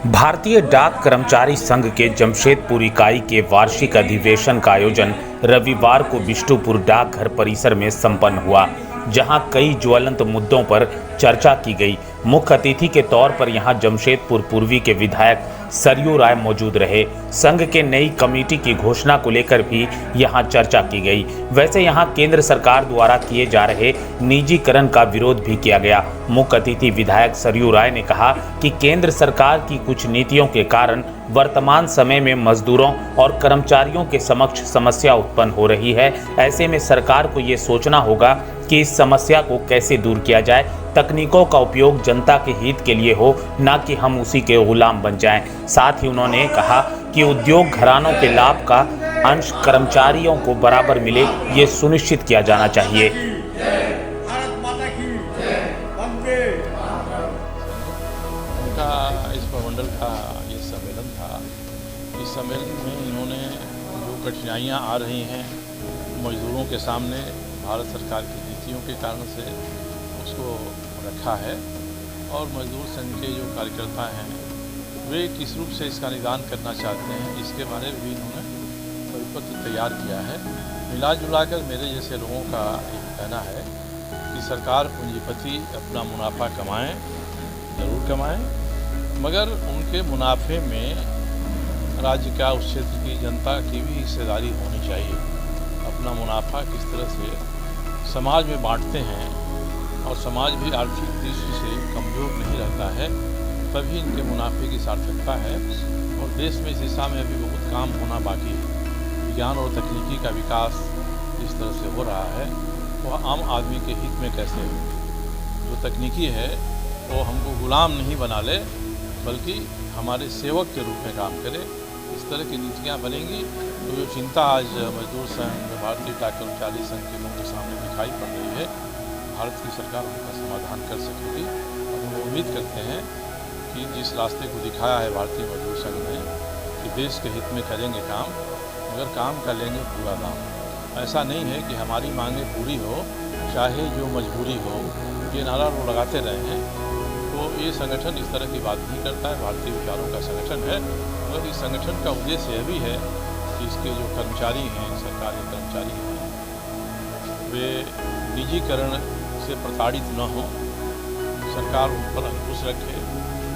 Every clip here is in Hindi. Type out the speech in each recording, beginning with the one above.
भारतीय डाक कर्मचारी संघ के जमशेदपुर इकाई के वार्षिक अधिवेशन का आयोजन रविवार को बिष्टुपुर डाकघर परिसर में संपन्न हुआ, जहां कई ज्वलंत मुद्दों पर चर्चा की गई। मुख्य अतिथि के तौर पर यहां जमशेदपुर पूर्वी के विधायक सरयू राय मौजूद रहे। संघ के नई कमेटी की घोषणा को लेकर भी यहां चर्चा की गई। वैसे यहां केंद्र सरकार द्वारा किए जा रहे निजीकरण का विरोध भी किया गया। मुख्य अतिथि विधायक सरयू राय ने कहा कि केंद्र सरकार की कुछ नीतियों के कारण वर्तमान समय में मजदूरों और कर्मचारियों के समक्ष समस्या उत्पन्न हो रही है। ऐसे में सरकार को ये सोचना होगा कि इस समस्या को कैसे दूर किया जाए। तकनीकों का उपयोग जनता के हित के लिए हो, न कि हम उसी के गुलाम बन जाएं। साथ ही उन्होंने कहा कि उद्योग घरानों के लाभ का अंश कर्मचारियों को बराबर मिले, ये सुनिश्चित किया जाना चाहिए। उनका इस प्रमंडल का ये सम्मेलन था। इस सम्मेलन में इन्होंने जो कठिनाइयाँ आ रही हैं मजदूरों के सामने भारत सरकार की नीतियों के कारण से उसको रखा है, और मजदूर संघ के जो कार्यकर्ता हैं वे किस रूप से इसका निदान करना चाहते हैं, इसके बारे में भी इन्होंने परिपत्र तैयार किया है। मिला जुलाकर मेरे जैसे लोगों का एक कहना है कि सरकार पूंजीपति अपना मुनाफा कमाएं, ज़रूर कमाएं, मगर उनके मुनाफे में राज्य का उस क्षेत्र की जनता की भी हिस्सेदारी होनी चाहिए। अपना मुनाफा किस तरह से समाज में बांटते हैं और समाज भी आर्थिक दृष्टि से कमज़ोर नहीं रहता है, तभी इनके मुनाफे की सार्थकता है। और देश में इस दिशा में अभी बहुत काम होना बाकी है। विज्ञान और तकनीकी का विकास जिस तरह से हो रहा है वह आम आदमी के हित में कैसे हो। जो तकनीकी है वो हमको गुलाम नहीं बना ले, बल्कि हमारे सेवक के रूप में काम करे। इस तरह की नीतियाँ बनेंगी तो जो चिंता आज मजदूर संघ, भारतीय डाक कर्मचारी संघ के लोगों के सामने दिखाई पड़ रही है, भारत की सरकार उनका समाधान कर सकेगी। और हम उम्मीद करते हैं कि जिस रास्ते को दिखाया है भारतीय मजदूर संघ ने कि देश के हित में करेंगे काम, मगर काम का लेंगे पूरा दाम। ऐसा नहीं है कि हमारी मांगें पूरी हो चाहे जो मजबूरी हो, ये नारा वो लगाते रहे हैं। तो ये संगठन इस तरह की बात नहीं करता है। भारतीय विचारों का संगठन है, मगर इस संगठन का उद्देश्य यह भी है कि इसके जो कर्मचारी हैं, सरकारी कर्मचारी हैं, वे निजीकरण से प्रताड़ित न हों। सरकार उन पर अंकुश रखे,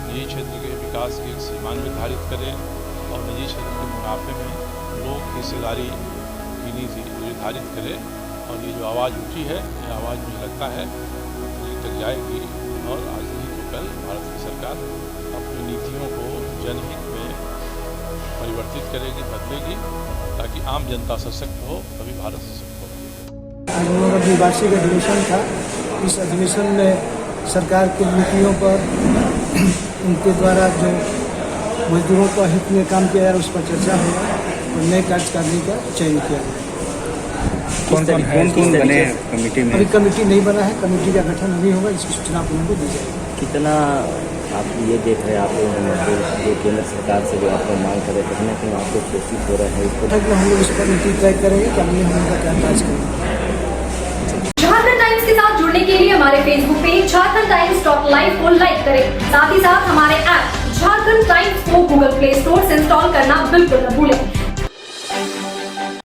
निजी क्षेत्र के विकास की एक सीमा निर्धारित करे और निजी क्षेत्र के मुनाफे में लोग हिस्सेदारी की नीति निर्धारित करे। और ये जो आवाज़ उठी है, ये आवाज़ मुझे लगता है दिल्ली तक जाएगी, और आज नहीं तो कल भारत की सरकार अपनी नीतियों को जनहित में परिवर्तित करेगी, बदलेगी, ताकि आम जनता सशक्त हो, तभी भारत सशक्त होगा। आज हमारा द्विवार्षिक अधिवेशन था। इस अधिवेशन में सरकार की नीतियों पर उनके द्वारा जो मजदूरों का हित में काम किया जा रहा है उस पर चर्चा हुआ और नए कार्यकारिणी का चयन किया गया। कौन बने कमेटी में? अभी कमेटी नहीं बना है, कमेटी का गठन नहीं होगा, इसकी सूचना आप लोगों को दी जाएगी। कितना आप ये देख रहे हैं, आप जो केंद्र सरकार से जो आपको मांग करे, कहीं ना कहीं आपको कोशिश हो रहा है इसको हम लोग इस पर नीति तय करेंगे कि हमने हम उनका क्या कार्य करेंगे। झारखंड टाइम्स के साथ जुड़ने के लिए हमारे Facebook page Jharkhand times .live को लाइक करें। साथ ही साथ हमारे ऐप झारखंड टाइम्स को गूगल प्ले स्टोर से इंस्टॉल करना बिल्कुल न भूलें।